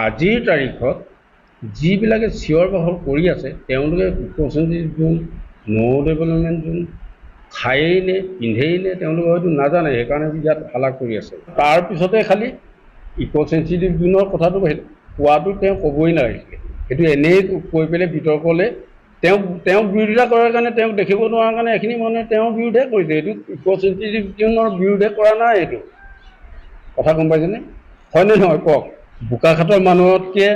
আজিৰ তাৰিখত যিবিলাকে চিঞৰ বাখৰ কৰি আছে তেওঁলোকে ইক'চেন্ট্ৰিক জোন, নৌ ডেভেলপমেণ্ট জোন খায়েই নে পিন্ধেই নে তেওঁলোকে হয়তো নাজানে, সেইকাৰণে ইয়াত হালা কৰি আছে। তাৰপিছতে খালি ইক'চেন্ট্ৰিক জোনৰ কথাটো কোৱাটো তেওঁ ক'বই নালাগিছিলে, সেইটো এনেই কৈ পেলাই বিতৰ্কলৈ তেওঁক বিৰোধিতা কৰাৰ কাৰণে, তেওঁক দেখিব নোৱাৰাৰ কাৰণে এখিনি মানুহে তেওঁৰ বিৰুদ্ধে কৰিছে। এইটো ইক'চেন্ট্ৰিক জোনৰ বিৰুদ্ধে কৰা নাই, এইটো কথা গম পাইছেনে? হয়নে নহয় কওক? বোকাখাটৰ মানুহতকৈ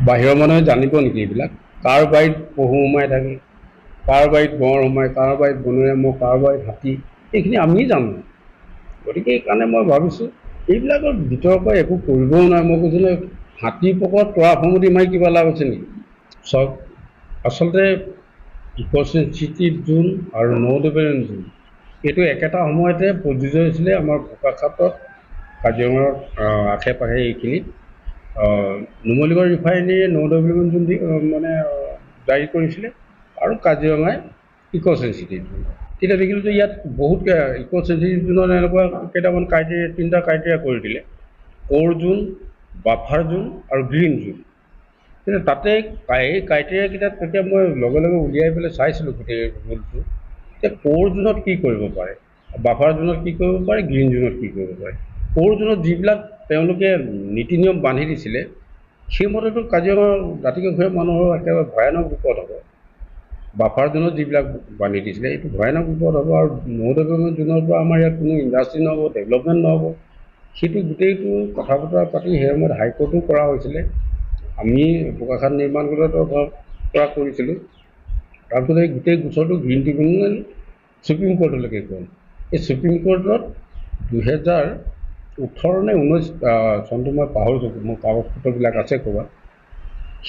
বাহিৰৰ মানুহে জানিব নেকি এইবিলাক? কাৰ বাৰীত পহু সোমাই থাকে, কাৰ বাৰীত গঁড় সোমায়, কাৰ বাৰীত বনৰীয়া মহ, কাৰ বাৰীত হাতী, এইখিনি আমি জানো। গতিকে সেইকাৰণে মই ভাবিছোঁ এইবিলাকৰ বিতৰ্ক একো কৰিবও নোৱাৰে। মই কৈছোঁ নহয়, হাতীৰ পকৰত তৰা ফমুদি মাৰি কিবা লাভ আছে নেকি? চাওক, আচলতে ইক'চেন্ট্ৰিক জোন আৰু নৌ ডেভেলপমেণ্ট জোন এইটো একেটা সময়তে প্ৰযোজ্য হৈছিলে আমাৰ বোকাখাটত, কাজিৰঙাৰ আশে পাশে এইখিনিত। নুমলীগড় ৰিফাইনেৰীয়ে নৌ ডেভেলপমেণ্ট জোন মানে জাৰি কৰিছিলে আৰু কাজিৰঙাই ইক'চেন্ট্ৰিক জোন। তেতিয়া দেখিলোঁ যে ইয়াত বহুত ইক'চেন্ট্ৰিক জোনত এনেকুৱা কেইটামান ক্ৰাইটেৰিয়া, 3টা ক্ৰাইটেৰিয়া কৰি দিলে: ক'ৰ জোন, বাফাৰ জোন আৰু গ্ৰীণ জোন। কিন্তু তাতে এই ক্ৰাইটেৰিয়াকেইটাত তেতিয়া মই লগে লগে উলিয়াই পেলাই চাইছিলোঁ গোটেই ৰোলটো, যে ক'ৰ জোনত কি কৰিব পাৰে, বাফাৰ জোনত কি কৰিব পাৰে, গ্ৰীণ জোনত কি কৰিব পাৰে। ক'ৰ জোনত যিবিলাক তেওঁলোকে নীতি নিয়ম বান্ধি দিছিলে সেইমতেতো কাজিৰঙাৰ দাঁতিকাষৰীয়া মানুহৰ একেবাৰে ভয়ানক বিপদ হ'ব। বাফাৰ জোনত যিবিলাক বান্ধি দিছিলে এইটো ভয়ানক বিপদ হ'ব। আৰু নৌ ডেভেলপমেণ্ট জোনৰ পৰা আমাৰ ইয়াত কোনো ইণ্ডাষ্ট্ৰি নহ'ব, ডেভেলপমেণ্ট নহ'ব। সেইটো গোটেইটো কথা বতৰা পাতি সেই সময়ত হাইকোৰ্টো কৰা হৈছিলে। আমি বোকাখাট নিৰ্মাণ গোটৰ পৰা কৰিছিলোঁ। তাৰপিছত এই গোটেই গোচৰটো গ্ৰীণ ট্ৰিবিউনেল ছুপ্ৰিম কোৰ্টলৈকে গ'ল। এই ছুপ্ৰিম কোৰ্টত 2018 নে 19 চনটো মই পাহৰিছোঁ, মোৰ কাগজ পত্ৰবিলাক আছে ক'ৰবাত।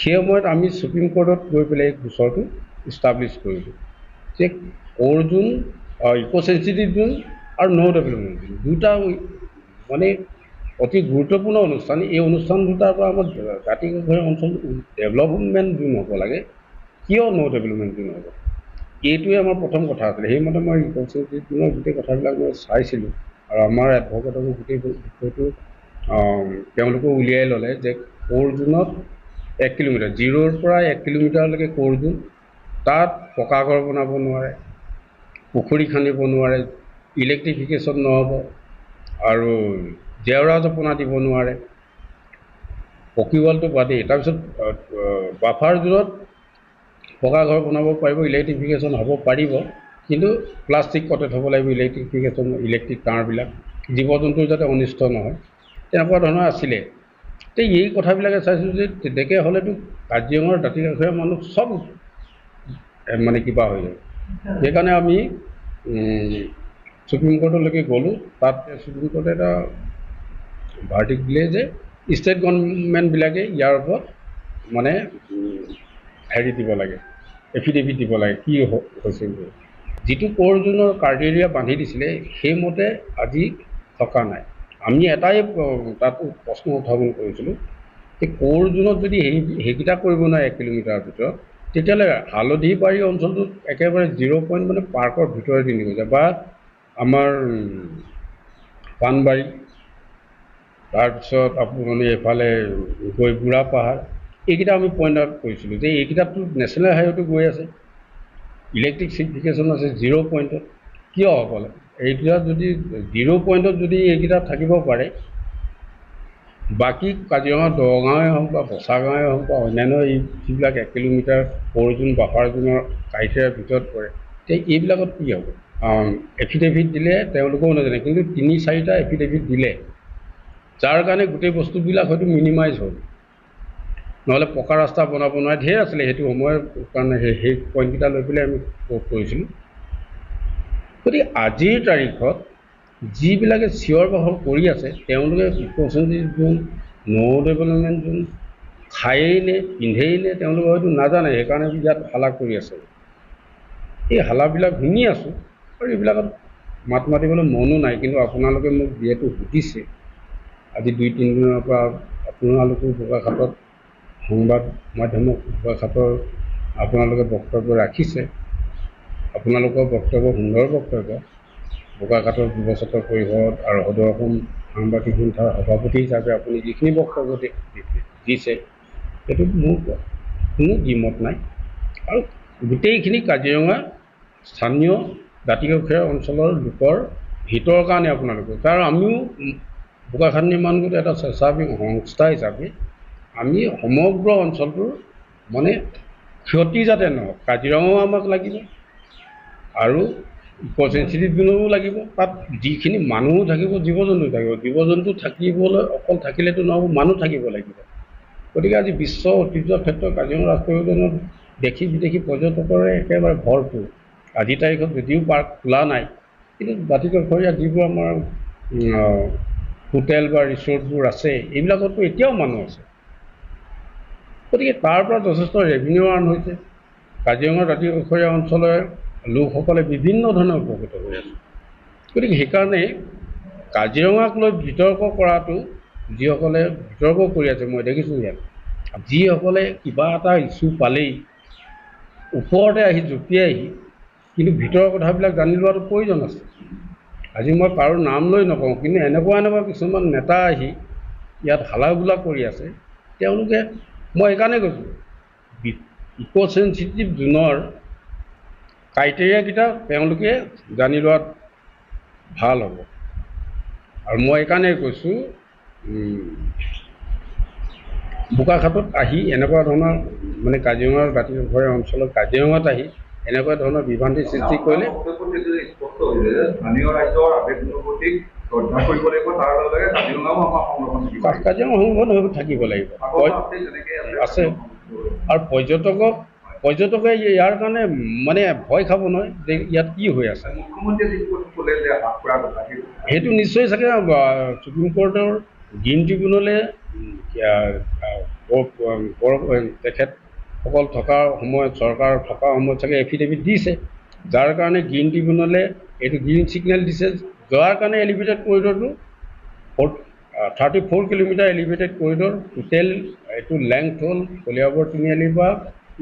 সেই সময়ত আমি ছুপ্ৰিম কোৰ্টত গৈ পেলাই এই গোচৰটো ইষ্টাব্লিছ কৰিলোঁ যে ক'ৰ জোন, ইক'চেন্ট্ৰিক জোন আৰু নৌ ডেভেলপমেণ্ট জোন দুটা মানে অতি গুৰুত্বপূৰ্ণ অনুষ্ঠান। এই অনুষ্ঠান দুটাৰ পৰা আমাৰ দাঁতিকাষৰীয়া অঞ্চলটো ডেভেলপমেণ্ট জোন হ'ব লাগে, কিয় নৌ ডেভেলপমেণ্ট জোন হ'ব, এইটোৱে আমাৰ প্ৰথম কথা আছিলে। সেইমতে মই ইক'চেন্ট্ৰিক জোনৰ গোটেই কথাবিলাক মই চাইছিলোঁ আৰু আমাৰ এডভকেটকো গোটেই বিষয়টো তেওঁলোকে উলিয়াই ল'লে যে ক'ৰ জোনত 1 কিলোমিটাৰ, 0ৰ পৰা 1 কিলোমিটাৰলৈকে ক'ৰ জোন, তাত পকা ঘৰ বনাব নোৱাৰে, পুখুৰী খান্দিব নোৱাৰে, ইলেক্ট্ৰিফিকেশ্যন নহ'ব আৰু জেওৰা জপনা দিব নোৱাৰে, পকীৱালটো বাদেই। তাৰপিছত বাফাৰ জোনত পকা ঘৰ বনাব পাৰিব, ইলেক্ট্ৰিফিকেশ্যন হ'ব পাৰিব, কিন্তু প্লাষ্টিক কটেজ হ'ব লাগিব, ইলেক্ট্ৰিফিকেশ্যন, ইলেক্ট্ৰিক তাঁৰবিলাক, জীৱ জন্তুৰ যাতে অনিষ্ট নহয়, তেনেকুৱা ধৰণৰ আছিলে। তে এই কথাবিলাকে চাইছোঁ যে তেনেকৈ হ'লেতো কাজিৰঙাৰ দাঁতিকাষৰীয়া মানুহ চব মানে কিবা হৈ যায়। সেইকাৰণে আমি ছুপ্ৰিম কোৰ্টলৈকে গ'লোঁ। তাত ছুপ্ৰিম কোৰ্টে এটা ভাৰ্ডিক্ট দিলে যে ষ্টেট গভৰ্ণমেণ্টবিলাকে ইয়াৰ ওপৰত মানে হেৰি দিব লাগে, এফিডেভিট দিব লাগে কি হৈছে। যিটো ক'ৰ জোনৰ ক্ৰাইটেৰিয়া বান্ধি দিছিলে সেইমতে আজি থকা নাই। আমি এটাই তাত প্ৰশ্ন উত্থাপন কৰিছিলোঁ যে ক'ৰ জোনত যদি সেইকেইটা কৰিব নোৱাৰে 1 কিলোমিটাৰৰ ভিতৰত, তেতিয়াহ'লে হালধিবাৰী অঞ্চলটোত একেবাৰে 0 পইণ্ট মানে পাৰ্কৰ ভিতৰেদি হৈ যায়, বা আমাৰ পাণবাৰী, তাৰপিছত আপুনি এইফালে গৈ বুঢ়া পাহাৰ, এইকেইটা আমি পইণ্ট আউট কৰিছিলোঁ যে এইকেইটাতো নেশ্যনেল হাইৱেটো গৈ আছে, ইলেক্ট্ৰিফিকেশ্যন আছে 0 পইণ্টত, কিয় হ'ব লাগে? এইকেইটা যদি 0 পইণ্টত যদি এইকেইটা থাকিব পাৰে, বাকী কাজিৰঙা দগাঁৱে হওক বা বচা গাঁৱে হওক বা অন্যান্য এই যিবিলাক 1 কিলোমিটাৰ ক'ৰ জোন, বাফাৰ জোনৰ ক্ৰাইটেৰিয়াৰ ভিতৰত পৰে, তে এইবিলাকত কি হ'ব? এফিডেভিট দিলে তেওঁলোকেও নাজানে, কিন্তু 3-4টা এফিডেভিট দিলে, যাৰ কাৰণে গোটেই বস্তুবিলাক হয়তো মিনিমাইজ হ'ল। নহ'লে পকা ৰাস্তা বনাব নোৱাৰে, ঢেৰ আছিলে সেইটো সময়ৰ কাৰণে। সেই পইণ্টকেইটা লৈ পেলাই আমি কোৰ্ট কৰিছিলোঁ। গতিকে আজিৰ তাৰিখত যিবিলাকে চিঞৰ বাখৰ কৰি আছে তেওঁলোকে ইক'চেন্ট্ৰিক জোন, নৌ ডেভেলপমেণ্ট জোন খায়েই নে পিন্ধেই নে তেওঁলোকে হয়তো নাজানে, সেইকাৰণে ইয়াত হালা কৰি আছে। এই হালাবিলাক শুনি আছোঁ আৰু এইবিলাকত মাত মাতিবলৈ মনো নাই। কিন্তু আপোনালোকে মোক যিহেতু সুধিছে, আজি 2-3 দিনৰ পৰা আপোনালোকেও বোকাখাটত সংবাদ মাধ্যমক বোকাখাটৰ আপোনালোকে বক্তব্য ৰাখিছে, আপোনালোকৰ বক্তব্য সুন্দৰ বক্তব্য। বোকাখাটৰ যুৱ ছাত্ৰ পৰিষদ আৰু সদৌ অসম সাংবাদিক সন্থাৰ সভাপতি হিচাপে আপুনি যিখিনি বক্তব্য দিছে সেইটোত মোৰ কোনো দ্বিমত নাই আৰু গোটেইখিনি কাজিৰঙা স্থানীয় দাঁতিকাষৰীয়া অঞ্চলৰ লোকৰ হিতৰ কাৰণে আপোনালোকে কাৰণ আমিও বোকাখাত নিৰ্মাণ গোট এটা স্বেচ্ছাসেৱী সংস্থা হিচাপে আমি সমগ্ৰ অঞ্চলটোৰ মানে ক্ষতি যাতে নহওক কাজিৰঙাও আমাক লাগিব আৰু ইক' চেঞ্চুৰী জোনো লাগিব তাত যিখিনি মানুহো থাকিব জীৱ জন্তু থাকিব জীৱ জন্তু থাকিবলৈ অকল থাকিলেতো নহ'ব মানুহ থাকিব লাগিব গতিকে আজি বিশ্ব ঐতিহ্যৰ ক্ষেত্ৰত কাজিৰঙা ৰাষ্ট্ৰীয় উদ্যানত দেশী বিদেশী পৰ্যটকৰে একেবাৰে ভৰপূৰ আজিৰ তাৰিখত যদিও পাৰ্ক খোলা নাই কিন্তু দাঁতিকাষৰীয়া যিবোৰ আমাৰ হোটেল বা ৰিচৰ্টবোৰ আছে এইবিলাকতো এতিয়াও মানুহ আছে গতিকে তাৰ পৰা যথেষ্ট ৰেভিনিউ আৰ্ণ হৈছে কাজিৰঙা দাঁতিকাষৰীয়া অঞ্চলৰ লোকসকলে বিভিন্ন ধৰণে উপকৃত হৈ আছে গতিকে সেইকাৰণে কাজিৰঙাক লৈ বিতৰ্ক কৰাটো যিসকলে বিতৰ্ক কৰি আছে মই দেখিছোঁ ইয়াত যিসকলে কিবা এটা ইছ্যু পালেই ওপৰতে আহি জঁপিয়াই আহি কিন্তু ভিতৰৰ কথাবিলাক জানি লোৱাটো প্ৰয়োজন আছে আজি মই কাৰো নাম লৈ নকওঁ কিন্তু এনেকুৱা কিছুমান নেতা আহি ইয়াত হালাগুলা কৰি আছে তেওঁলোকে মই এইকাৰণে কৈছোঁ ইক' চেঞ্চিটিভ জোনৰ ক্ৰাইটেৰিয়াকেইটা তেওঁলোকে জানি লোৱাত ভাল হ'ব আৰু মই এইকাৰণে কৈছোঁ বোকাখাতত আহি এনেকুৱা ধৰণৰ মানে কাজিৰঙাৰ দাঁতিকাষৰীয়া অঞ্চলত কাজিৰঙাত আহি এনেকুৱা ধৰণৰ বিভ্ৰান্তি সৃষ্টি কৰিলে কাজিৰঙা সংৰক্ষণ হৈ থাকিব লাগিব আছে আৰু পৰ্যটকে ইয়াৰ কাৰণে মানে ভয় খাব নহয় যে ইয়াত কি হৈ আছে সেইটো নিশ্চয় চাগে সুপ্ৰিম কোৰ্টৰ গ্ৰীণ ট্ৰিবিউনেলে তেখেতসকল থকাৰ সময়ত চৰকাৰ থকাৰ সময়ত চাগে এফিডেভিট দিছে যাৰ কাৰণে গ্ৰীণ ট্ৰিবিউনেলে এইটো গ্ৰীণ ছিগনেল দিছে যোৱাৰ কাৰণে এলিভেটেড কৰিডৰটো 34 কিলোমিটাৰ এলিভেটেড কৰিডৰ টোটেল এইটো লেংথ হ'ল কলিয়াবৰ তিনিআলি বা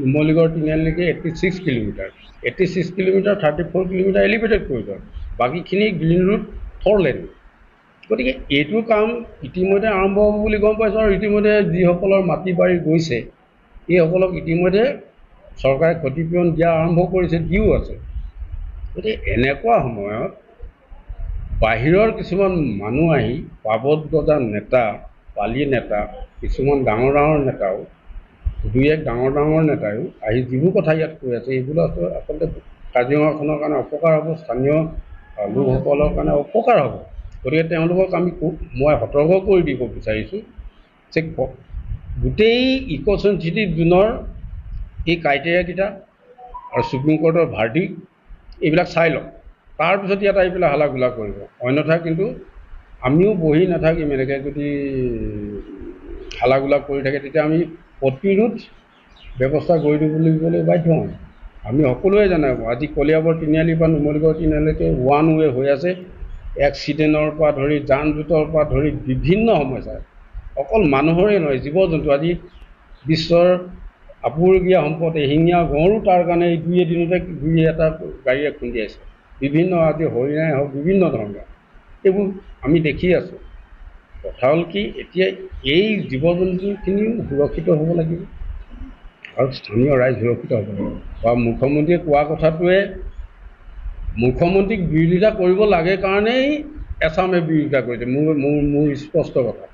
নুমলীগড় তিনিআলিলৈকে 86 kilometre 86 kilometre 34 kilometre elevated corridor বাকীখিনি গ্ৰীণ ৰুট 4 লেন গতিকে এইটো কাম ইতিমধ্যে আৰম্ভ হ'ব বুলি গম পাইছোঁ আৰু ইতিমধ্যে যিসকলৰ মাটি বাৰী গৈছে এইসকলক ইতিমধ্যে চৰকাৰে ক্ষতিপূৰণ দিয়া আৰম্ভ কৰিছে দিও আছে গতিকে এনেকুৱা সময়ত বাহিৰৰ কিছুমান মানুহ আহি পাবদগজা নেতা পালি নেতা কিছুমান ডাঙৰ নেতাও দুই এক ডাঙৰ নেতায়ো আহি যিবোৰ কথা ইয়াত কৈ আছে এইবোৰ আচলতে কাজিৰঙাখনৰ কাৰণে অপকাৰ হ'ব স্থানীয় লোকসকলৰ কাৰণে অপকাৰ হ'ব গতিকে তেওঁলোকক মই সতৰ্ক কৰি দিব বিচাৰিছোঁ যে গোটেই ইক' চেঞ্চিটিভ জোনৰ এই ক্ৰাইটেৰিয়াকেইটা আৰু সুপ্ৰিম কোৰ্টৰ ভাৰ্ডিক্ট এইবিলাক চাই লওক তাৰপিছত ইয়াত আহি পেলাই হালাগুলা কৰিব অন্যথা কিন্তু আমিও বহি নাথাকিম এনেকৈ যদি হালাগুলা কৰি থাকে তেতিয়া আমি প্ৰতিৰোধ ব্যৱস্থা গঢ়ি দিবলৈ বাধ্য হ'ম আমি সকলোৱে জানো আজি কলিয়াবৰ তিনিআলি বা নুমলীগড় তিনিআলিলৈকে ওৱান ৱে হৈ আছে এক্সিডেণ্টৰ পৰা ধৰি যান জোঁটৰ পৰা ধৰি বিভিন্ন সমস্যা অকল মানুহৰে নহয় জীৱ জন্তু আজি বিশ্বৰ আপুৰুগীয়া সম্পদ এশিঙীয়া গঁড়ো তাৰ কাৰণে দুই এদিনতে দুই এটা গাড়ীয়ে খুন্দিয়াইছে বিভিন্ন আজি হৰিণাই হওক বিভিন্ন ধৰণৰ এইবোৰ আমি দেখি আছোঁ কথা হ'ল কি এতিয়া এই জীৱ জন্তুখিনিও সুৰক্ষিত হ'ব লাগিব আৰু স্থানীয় ৰাইজ সুৰক্ষিত হ'ব লাগিব বা মুখ্যমন্ত্ৰীয়ে কোৱা কথাটোৱে মুখ্যমন্ত্ৰীক বিৰোধিতা কৰিব লাগে কাৰণেই এছামে বিৰোধিতা কৰিছে মোৰ স্পষ্ট কথা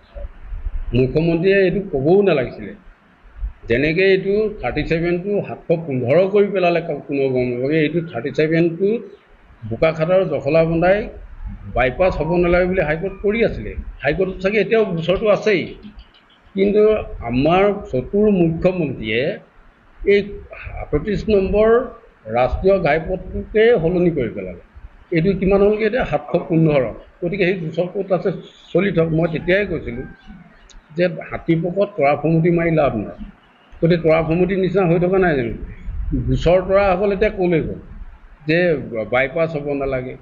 মুখ্যমন্ত্ৰীয়ে এইটো ক'বও নালাগিছিলে যেনেকৈ এইটো 37টো 715 কৰি পেলালে কোনো গম নাপায় এইটো 37টো বোকাখাতৰ জখলাবন্ধাই বাইপাছ হ'ব নালাগে বুলি হাইকোৰ্ট কৰি আছিলে হাইকোৰ্টত চাগে এতিয়াও গোচৰটো আছেই কিন্তু আমাৰ চতুৰ মুখ্যমন্ত্ৰীয়ে এই 37 নম্বৰ ৰাষ্ট্ৰীয় ঘাইপথটোকে সলনি কৰি পেলালে এইটো কিমান হ'লগৈ এতিয়া 715 গতিকে সেই গোচৰ ক'ত আছে চলি থাকক মই তেতিয়াই কৈছিলোঁ যে হাতীপকত তৰা ফমুটি মাৰি লাভ নাই গতিকে তৰা ফমুটিৰ নিচিনা হৈ থকা নাই জানো গোচৰ তৰাসকল এতিয়া ক'লৈ গ'ল যে বাইপাছ হ'ব নালাগে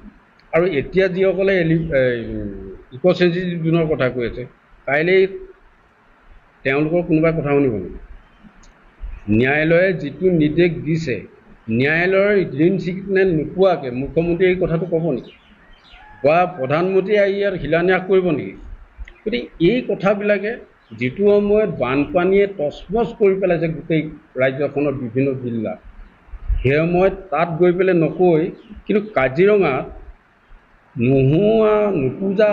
আৰু এতিয়া যিসকলে ইক' চেঞ্চিটিভ জোনৰ কথা কৈ আছে কাইলৈ তেওঁলোকৰ কোনোবাই কথা শুনিব নেকি ন্যায়ালয়ে যিটো নিৰ্দেশ দিছে ন্যায়ালয়ৰ গ্ৰীণ ছিগনেল নোপোৱাকৈ মুখ্যমন্ত্ৰীয়ে এই কথাটো ক'ব নেকি বা প্ৰধানমন্ত্ৰীয়ে আহি ইয়াত শিলান্যাস কৰিব নেকি গতিকে এই কথাবিলাকে যিটো সময়ত বানপানীয়ে তছনছ কৰি পেলাইছে গোটেই ৰাজ্যখনৰ বিভিন্ন জিলাত, সেই সময়ত তাত গৈ পেলাই নকৈ কিন্তু কাজিৰঙাত নোহোৱা নোপোজা